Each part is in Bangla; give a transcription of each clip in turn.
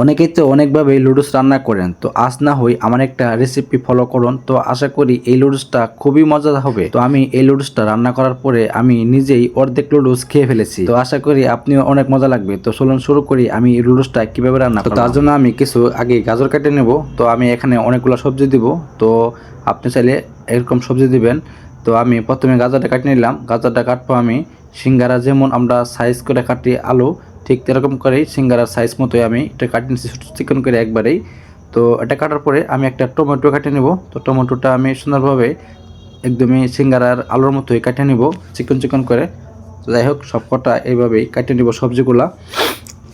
অনেকেই তো অনেকভাবেই লুডুস রান্না করেন, তো আজ না হই আমার একটা রেসিপি ফলো করুন। তো আশা করি এই লুডুসটা খুবই মজার হবে। তো আমি এই লুডুসটা রান্না করার পরে আমি নিজেই অর্ধেক লুডুস খেয়ে ফেলেছি। তো আশা করি আপনিও অনেক মজা লাগবে। তো চলুন শুরু করি আমি এই লুডুসটা কিভাবে রান্না করব। তার জন্য আমি কিছু আগে গাজর কেটে নেব। তো আমি এখানে অনেকগুলো সবজি দিব। তো আপনি চাইলে এরকম সবজি দিবেন। তো আমি প্রথমে গাজরটা কাটিয়ে নিলাম। গাজরটা কাটবো আমি সিঙ্গারা যেমন আমরা সাইজ করে কাটি আলু, ঠিক এরকম করেই সিঙ্গারার সাইজ মতোই আমি এটা কাটিয়ে নিচ্ছি চিকন করে একবারেই। তো এটা কাটার পরে আমি একটা টমেটো কাটিয়ে নেব। তো টমেটোটা আমি সুন্দরভাবে একদমই সিঙ্গারার আলুর মতোই কাটিয়ে নেব চিকন চিকন করে। তো যাই হোক সবকটা এইভাবেই কাটিয়ে নেব সবজিগুলা।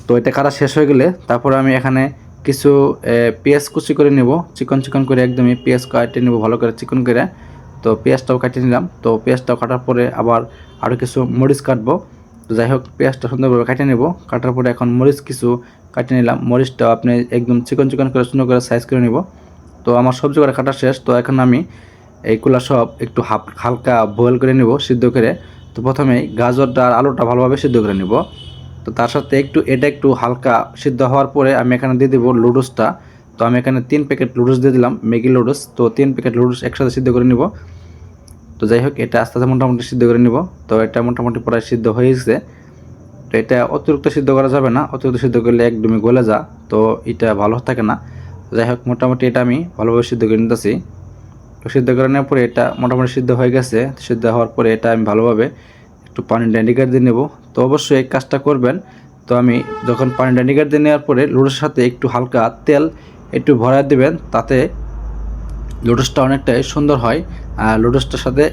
তো এটা কাটা শেষ হয়ে গেলে তারপরে আমি এখানে কিছু পেঁয়াজ কুচি করে নেব চিকন চিকন করে, একদমই পেঁয়াজ কাটিয়ে নেব ভালো করে চিকন করে। তো পেঁয়াজটাও কাটিয়ে নিলাম। তো পেঁয়াজটাও কাটার পরে আবার আরও কিছু মরিচ কাটবো। তো যাই হোক পেঁয়াজটা সুন্দরভাবে কাটিয়ে নেব। কাটার পরে এখন মরিচ কিছু কাটিয়ে নিলাম। মরিচটাও আপনি একদম চিকন চিকন করে সুন্দর করে সাইজ করে নেব। তো আমার সবজি করে কাটা শেষ। তো এখন আমি এইগুলা সব একটু হালকা বয়েল করে নেব, সিদ্ধ করে। তো প্রথমেই গাজরটা আর আলুটা ভালোভাবে সিদ্ধ করে নেব। তো তার সাথে এটা একটু হালকা সিদ্ধ হওয়ার পরে আমি এখানে দিয়ে দেবো লুডুসটা। তো আমি এখানে 3 প্যাকেট লুডুস দিয়ে দিলাম, ম্যাগি লুডুস। তো 3 প্যাকেট লুডুস একসাথে সিদ্ধ করে নিব। তো যাই হোক এটা আস্তে আস্তে মোটামুটি সিদ্ধ করে নিব। তো এটা মোটামুটি প্রায় সিদ্ধ হয়ে গেছে। তো এটা অতিরিক্ত সিদ্ধ করা যাবে না, অতিরিক্ত সিদ্ধ করলে একদমই গলে যা, তো এটা ভালো থাকে না। যাই হোক মোটামুটি এটা আমি ভালোভাবে সিদ্ধ করে নিতেছি। তো সিদ্ধ করে নেওয়ার পরে এটা মোটামুটি সিদ্ধ হয়ে গেছে। সিদ্ধ হওয়ার পরে এটা আমি ভালোভাবে একটু পানিটা নিগার দিয়ে নেব। তো অবশ্যই এই কাজটা করবেন। তো আমি যখন পানিটা নিগার দিয়ে নেওয়ার পরে লুডুসের সাথে একটু হালকা তেল একটু ভরায় দেবেন, তাতে লুডুসটা অনেকটাই সুন্দর হয়। আর লুডুসটার সাথে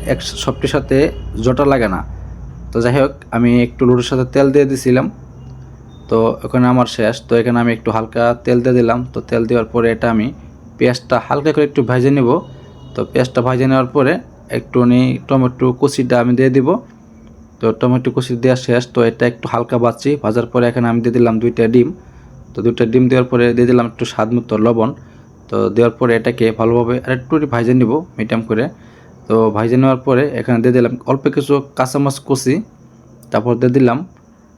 সবটির সাথে জোটা লাগে না। তো যাই হোক আমি একটু লুডুসের সাথে তেল দিয়ে দিয়েছিলাম। তো ওখানে আমার শেষ। তো এখানে আমি একটু হালকা তেল দিয়ে দিলাম। তো তেল দেওয়ার পরে এটা আমি পেঁয়াজটা হালকা করে একটু ভেজে নেব। তো পেঁয়াজটা ভেজে নেওয়ার পরে একটুখানি টমেটো কুচিটা আমি দিয়ে দিব। তো টমেটো কুচি দেওয়া শেষ। তো এটা একটু হালকা ভাজার পরে এখানে আমি দিয়ে দিলাম 2টা ডিম। তো 2টা ডিম দেওয়ার পরে দিয়ে দিলাম একটু স্বাদ মতো লবণ। তো দেওয়ার পরে এটাকে ভালোভাবে আর একটু ভাজে নিব মিডিয়াম করে। তো ভাজে নেওয়ার পরে এখানে দিয়ে দিলাম অল্প কিছু কাঁচামরিচ কুচি। তারপর দিয়ে দিলাম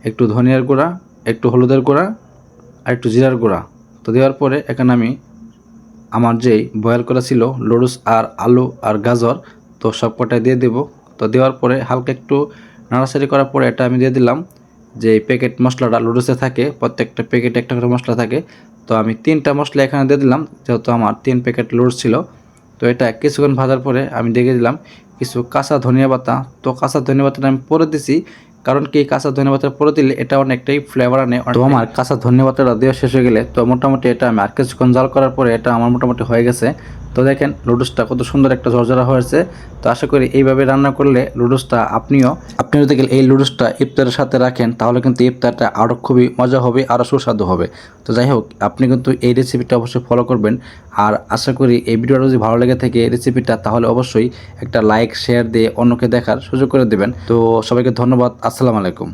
একটু ধনিয়ার গুঁড়া, একটু হলুদের গুঁড়া আর একটু জিরার গুঁড়া। তো দেওয়ার পরে এখানে আমি আমার যেই বয়েল করা ছিল লুডুস আর আলু আর গাজর, তো সব কটাই দিয়ে দেব। তো দেওয়ার পরে হালকা একটু নাড়াচাড়ি করার পরে এটা আমি দিয়ে দিলাম যে প্যাকেট মশলাটা লুডুসে থাকে, প্রত্যেকটা প্যাকেটে একটা করে মশলা থাকে। তো আমি 3টা মশলা এখানে দিয়ে দিলাম, যেহেতু আমার 3 প্যাকেট লুডুস ছিল। তো এটা কিছুক্ষণ ভাজার পরে আমি দেখে দিলাম কিছু কাঁচা ধনিয়া পাতা। তো কাঁচা ধনিয়া পাতাটা আমি পরে দিছি, কারণ কি কাঁচা ধনিয়া পাতা পরে দিলে এটা অনেকটাই ফ্লেভার আনে। তো আমার কাঁচা ধনিয়া পাতাটা দেওয়া শেষ হয়ে গেলে তো মোটামুটি এটা আমি আর কিছুক্ষণ জাল করার পরে এটা আমার মোটামুটি হয়ে গেছে। তো দেখেন লুডুসটা কত সুন্দর একটা ঝরঝরা হয়েছে। তো আশা করি এইভাবে রান্না করলে লুডুসটা আপনিও যদি এই লুডুসটা ইফতারের সাথে রাখেন তাহলে কিন্তু ইফতারটা আরও খুবই মজা হবে, আরও সুস্বাদু হবে। তো যাই হোক আপনি কিন্তু এই রেসিপিটা অবশ্যই ফলো করবেন। আর আশা করি এই ভিডিওটা যদি ভালো লেগে থাকে এই রেসিপিটা, তাহলে অবশ্যই একটা লাইক শেয়ার দিয়ে অন্যকে দেখার সুযোগ করে দেবেন। তো সবাইকে ধন্যবাদ। আসসালামু আলাইকুম।